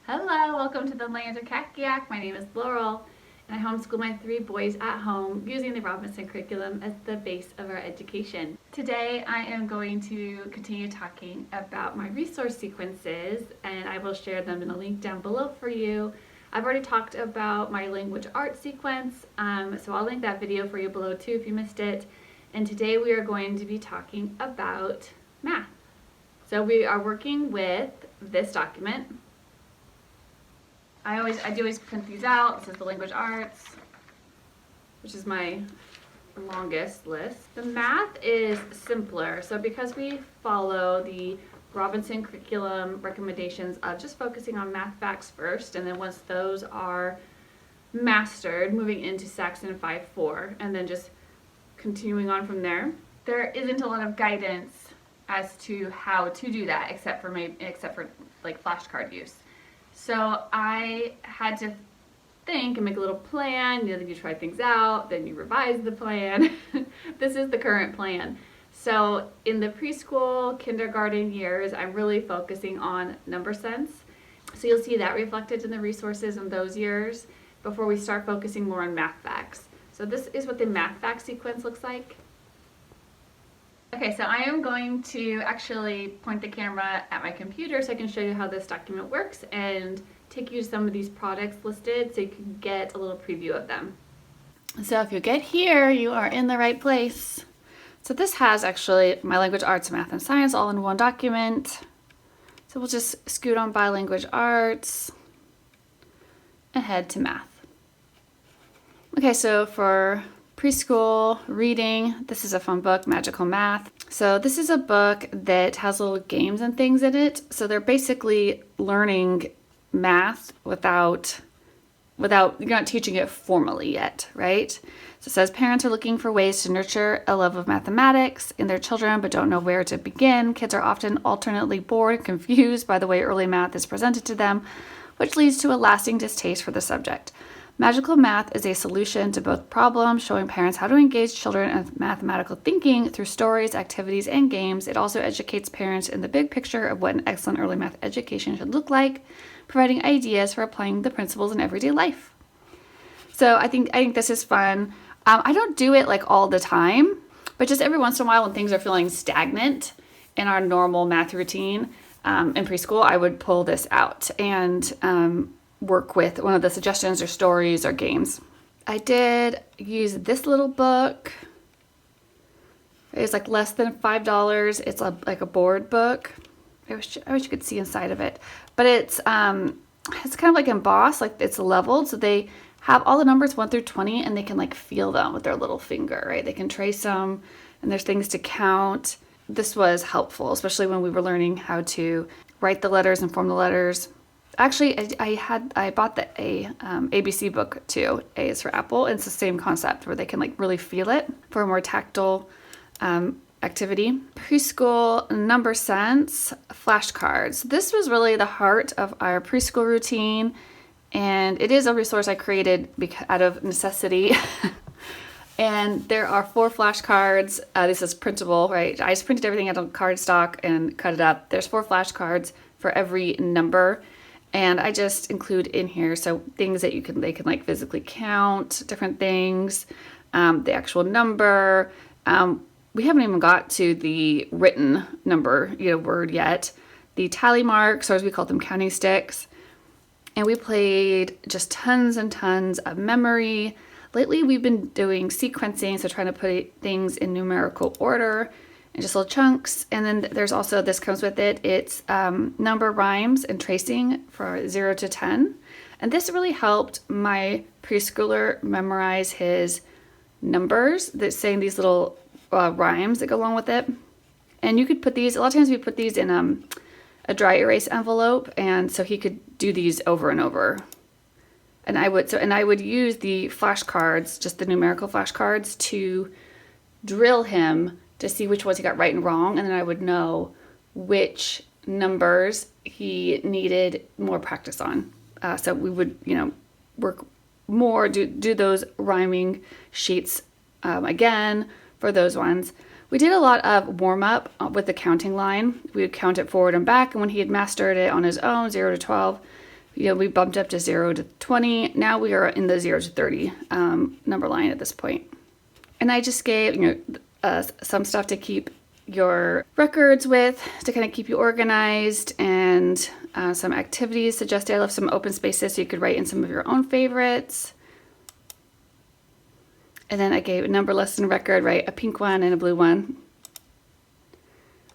Hello, welcome to the Land of Kakiak. My name is Laurel, and I homeschool my 3 boys at home using the Robinson curriculum as the base of our education. Today I am going to continue talking about my resource sequences, and I will share them in a link down below for you. I've already talked about my language art sequence, so I'll link that video for you below too if you missed it. And today we are going to be talking about math. So we are working with this document. I do always print these out. This is the language arts, which is my longest list. The math is simpler. So because we follow the Robinson curriculum recommendations of just focusing on math facts first, and then once those are mastered, moving into Saxon 5-4, and then just continuing on from there. There isn't a lot of guidance as to how to do that, except for like flashcard use. So I had to think and make a little plan. You try things out, then you revise the plan. This is the current plan. So in the preschool, kindergarten years, I'm really focusing on number sense. So you'll see that reflected in the resources in those years before we start focusing more on math facts. So this is what the math fact sequence looks like. Okay, so I am going to actually point the camera at my computer so I can show you how this document works and take you to some of these products listed so you can get a little preview of them. So if you get here, you are in the right place. So this has actually my language arts, math, and science all in one document. So we'll just scoot on by language arts and head to math. Okay, so for preschool reading, this is a fun book, Magical Math. So this is a book that has little games and things in it. So they're basically learning math without you're not teaching it formally yet, right? So it says parents are looking for ways to nurture a love of mathematics in their children but don't know where to begin. Kids are often alternately bored and confused by the way early math is presented to them, which leads to a lasting distaste for the subject. Magical Math is a solution to both problems, showing parents how to engage children in mathematical thinking through stories, activities, and games. It also educates parents in the big picture of what an excellent early math education should look like, providing ideas for applying the principles in everyday life. So I think this is fun. I don't do it like all the time, but just every once in a while when things are feeling stagnant in our normal math routine in preschool, I would pull this out and work with one of the suggestions or stories or games. I did use this little book. It's like less than $5. It's like a board book. I wish you could see inside of it. But it's kind of like embossed, like it's leveled. So they have all the numbers 1 through 20 and they can like feel them with their little finger, right? They can trace them and there's things to count. This was helpful, especially when we were learning how to write the letters and form the letters. Actually, I bought the ABC book too. A is for Apple. And it's the same concept where they can like really feel it for a more tactile activity. Preschool number sense flashcards. This was really the heart of our preschool routine, and it is a resource I created out of necessity. And there are 4 flashcards. This is printable, right? I just printed everything out of cardstock and cut it up. There's 4 flashcards for every number. And I just include in here so things that they can like physically count, different things, the actual number. We haven't even got to the written number, word yet. The tally marks, or as we call them, counting sticks. And we played just tons and tons of memory. Lately, we've been doing sequencing, so trying to put things in numerical order and just little chunks. And then there's also, this comes with it, it's number rhymes and tracing for 0 to 10. And this really helped my preschooler memorize his numbers, that's saying these little rhymes that go along with it. And you could put these, a lot of times we put these in a dry erase envelope, and so he could do these over and over. And I would use the flashcards, just the numerical flashcards, to drill him to see which ones he got right and wrong, and then I would know which numbers he needed more practice on. So we would, work more, do those rhyming sheets again for those ones. We did a lot of warm-up with the counting line. We would count it forward and back, and when he had mastered it on his own, 0 to 12, We bumped up to 0 to 20. Now we are in the 0 to 30 number line at this point. And I just gave some stuff to keep your records with, to kind of keep you organized, and some activities suggested. I left some open spaces so you could write in some of your own favorites. And then I gave a number lesson record, right? A pink one and a blue one.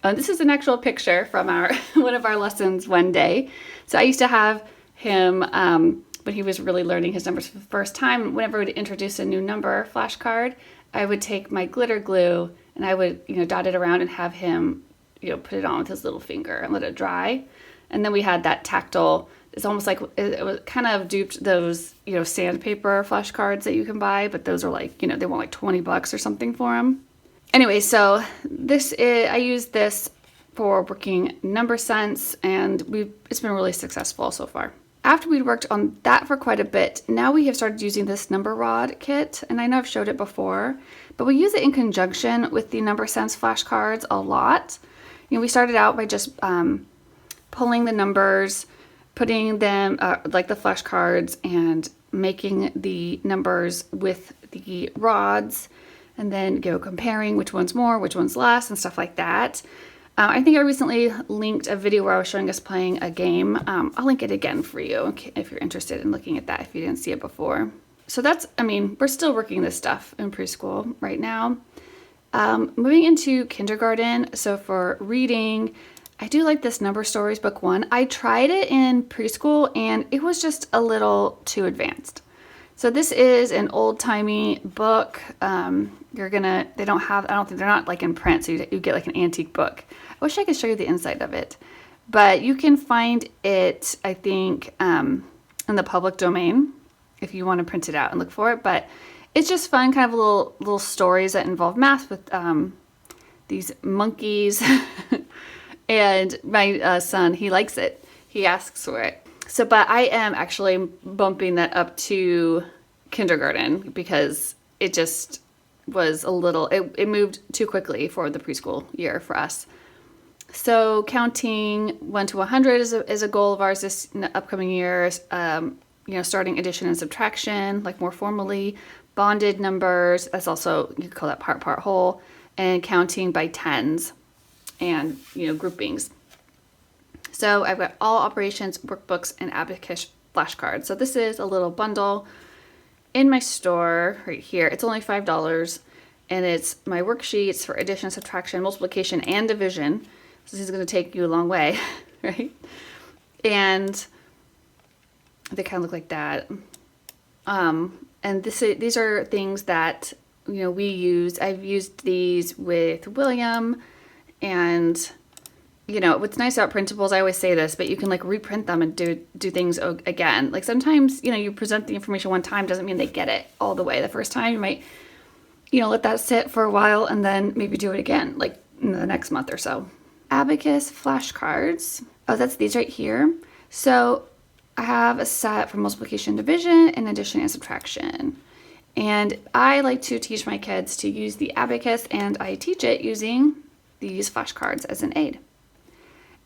This is an actual picture from one of our lessons one day. So I used to have him when he was really learning his numbers for the first time. Whenever I would introduce a new number flashcard, I would take my glitter glue and I would dot it around and have him put it on with his little finger and let it dry. And then we had that tactile. It's almost like it was kind of duped those sandpaper flashcards that you can buy, but those are like they want like $20 or something for them. Anyway, so I use this for working number sense, and it's been really successful so far. After we'd worked on that for quite a bit, now we have started using this number rod kit, and I know I've showed it before, but we use it in conjunction with the number sense flashcards a lot. We started out by just pulling the numbers, putting them like the flashcards, and making the numbers with the rods, and then comparing which one's more, which one's less, and stuff like that. I think I recently linked a video where I was showing us playing a game. I'll link it again for you if you're interested in looking at that if you didn't see it before. So we're still working this stuff in preschool right now. Moving into kindergarten, so for reading, I do like this Number Stories book 1. I tried it in preschool and it was just a little too advanced. So this is an old-timey book. I don't think they're not like in print, so you get like an antique book. I wish I could show you the inside of it, but you can find it, I think, in the public domain if you want to print it out and look for it. But it's just fun, kind of little stories that involve math with these monkeys. And my son, he likes it. He asks for it. But I am actually bumping that up to kindergarten because it just was it moved too quickly for the preschool year for us. So counting 1 to 100 is a goal of ours this upcoming year. Starting addition and subtraction, like more formally, bonded numbers. That's also, you could call that part whole, and counting by tens and groupings. So I've got all operations, workbooks, and abacus flashcards. So this is a little bundle in my store right here. It's only $5, and it's my worksheets for addition, subtraction, multiplication, and division. So this is going to take you a long way, right? And they kind of look like that. And these are things that we use. I've used these with William, and what's nice about printables, I always say this, but you can like reprint them and do things again. Like sometimes, you present the information one time doesn't mean they get it all the way the first time. You might, let that sit for a while and then maybe do it again, like in the next month or so. Abacus flashcards. Oh, that's these right here. So I have a set for multiplication, division, and addition and subtraction. And I like to teach my kids to use the abacus, and I teach it using these flashcards as an aid.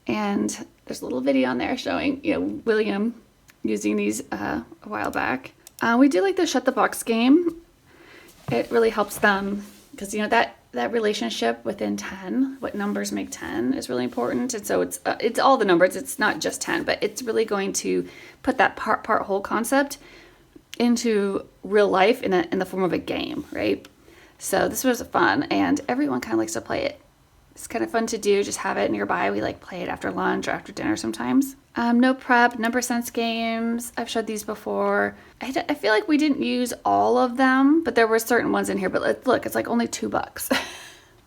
And there's a little video on there showing, William using these a while back. We do like the shut the box game. It really helps them because, that relationship within 10, what numbers make 10 is really important. And so it's all the numbers. It's not just 10, but it's really going to put that part whole concept into real life in the form of a game, right? So this was fun, and everyone kind of likes to play it. It's kind of fun to do, just have it nearby. We like play it after lunch or after dinner sometimes. No prep, number sense games. I've showed these before. I feel like we didn't use all of them, but there were certain ones in here. But look, it's like only $2.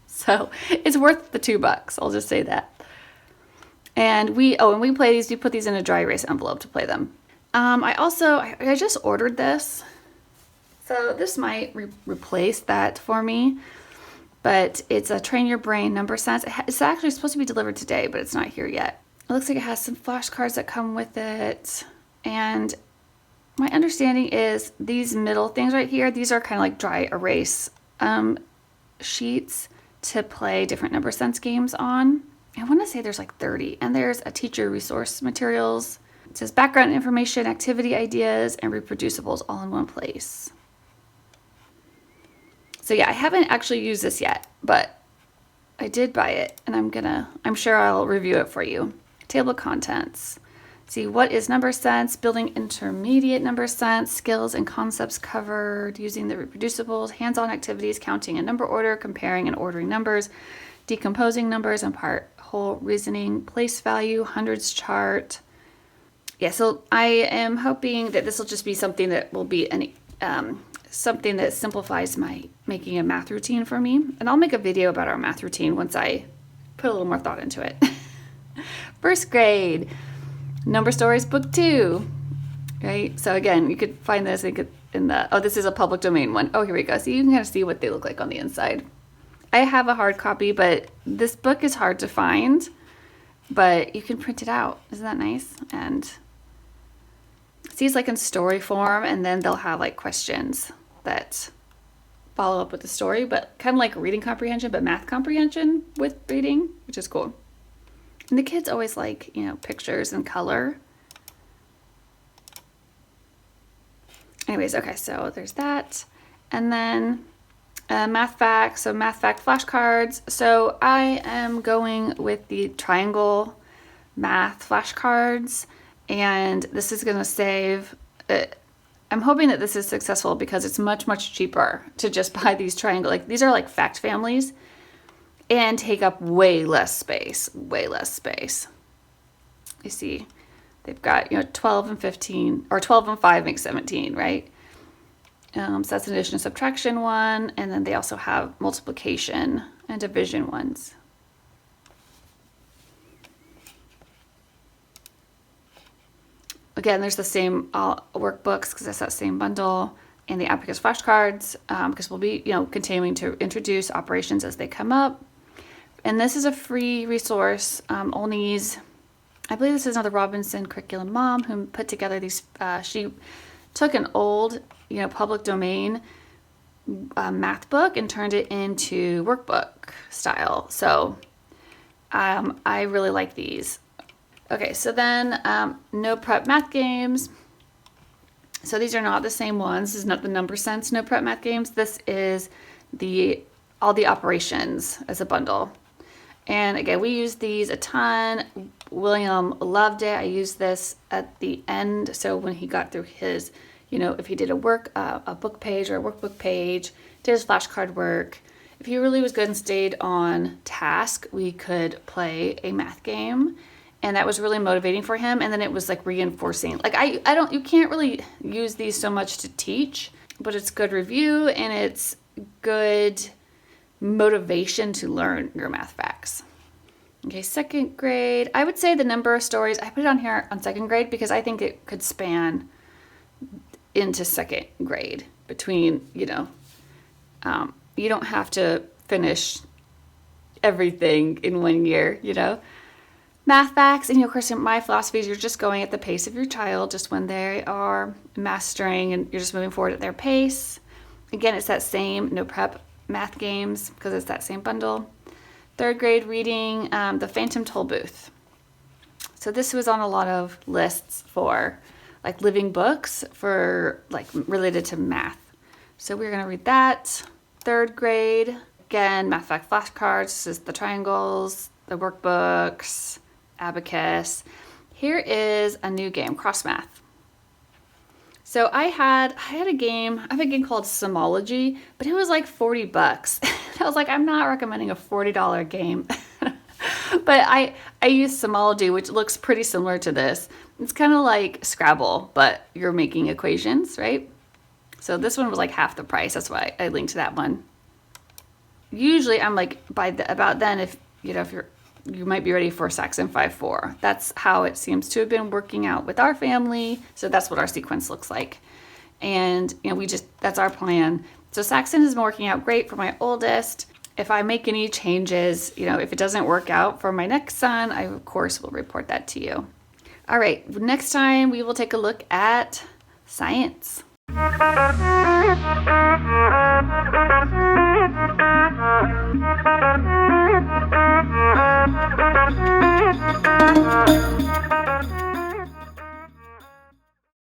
So it's worth the $2. I'll just say that. And we play these, we put these in a dry erase envelope to play them. I just ordered this. So this might replace that for me. But it's a Train Your Brain number sense. It's actually supposed to be delivered today, but it's not here yet. It looks like it has some flashcards that come with it. And my understanding is these middle things right here, these are kind of like dry erase sheets to play different number sense games on. I want to say there's like 30. And there's a teacher resource materials It says background information, activity ideas, and reproducibles all in one place. So yeah, I haven't actually used this yet, but I did buy it, and I'm sure I'll review it for you. Table of contents. See, what is number sense, building intermediate number sense, skills and concepts covered, using the reproducibles, hands-on activities, counting in number order, comparing and ordering numbers, decomposing numbers and part whole reasoning, place value, hundreds chart. Yeah, so I am hoping that this will just be something that will be something that simplifies my making a math routine for me. And I'll make a video about our math routine once I put a little more thought into it. First grade, Number Stories Book 2, right? So again, you could find this this is a public domain one. Oh, here we go. So you can kind of see what they look like on the inside. I have a hard copy, but this book is hard to find, but you can print it out. Isn't that nice? And see, it's like in story form, and then they'll have like questions that follow up with the story, but kind of like reading comprehension, but math comprehension with reading, which is cool. And the kids always like, pictures and color. Anyways, okay, so there's that. And then math facts, so math fact flashcards. So I am going with the triangle math flashcards, and this is going to save, I'm hoping that this is successful because it's much, much cheaper to just buy these triangle, these are like fact families and take up way less space. You see, they've got, 12 and 15, or 12 and 5 makes 17, right? So that's an addition and subtraction one, and then they also have multiplication and division ones. Again, there's the same workbooks because that's that same bundle, and the Abacus flashcards because we'll be, continuing to introduce operations as they come up. And this is a free resource. Olney's, I believe this is another Robinson curriculum mom who put together these. She took an old, public domain math book and turned it into workbook style. So I really like these. Okay, so then no prep math games. So these are not the same ones. This is not the number sense no prep math games. This is all the operations as a bundle. And again, we use these a ton. William loved it. I used this at the end. So when he got through his, if he did a book page or a workbook page, did his flashcard work. If he really was good and stayed on task, we could play a math game. And that was really motivating for him. And then it was like reinforcing. You can't really use these so much to teach, but it's good review and it's good motivation to learn your math facts. Okay, second grade. I would say the number of stories, I put it on here on second grade because I think it could span into second grade between, you don't have to finish everything in 1 year, Math facts, and of course, my philosophy is you're just going at the pace of your child, just when they are mastering and you're just moving forward at their pace. Again, it's that same no prep math games because it's that same bundle. Third grade reading, the Phantom Toll Booth. So this was on a lot of lists for like living books for like related to math. So we're going to read that. Third grade, again, math fact flashcards. This is the triangles, the workbooks, Abacus. Here is a new game, Cross Math. So I have a game called Somology, but it was like $40. I was like, I'm not recommending a $40 game. But I used Somology, which looks pretty similar to this. It's kind of like Scrabble, but you're making equations, right? So this one was like half the price. That's why I linked to that one. Usually I'm like about then if you might be ready for Saxon 5-4. That's how it seems to have been working out with our family. So that's what our sequence looks like. And, that's our plan. So Saxon is working out great for my oldest. If I make any changes, if it doesn't work out for my next son, I, of course, will report that to you. All right, next time we will take a look at science.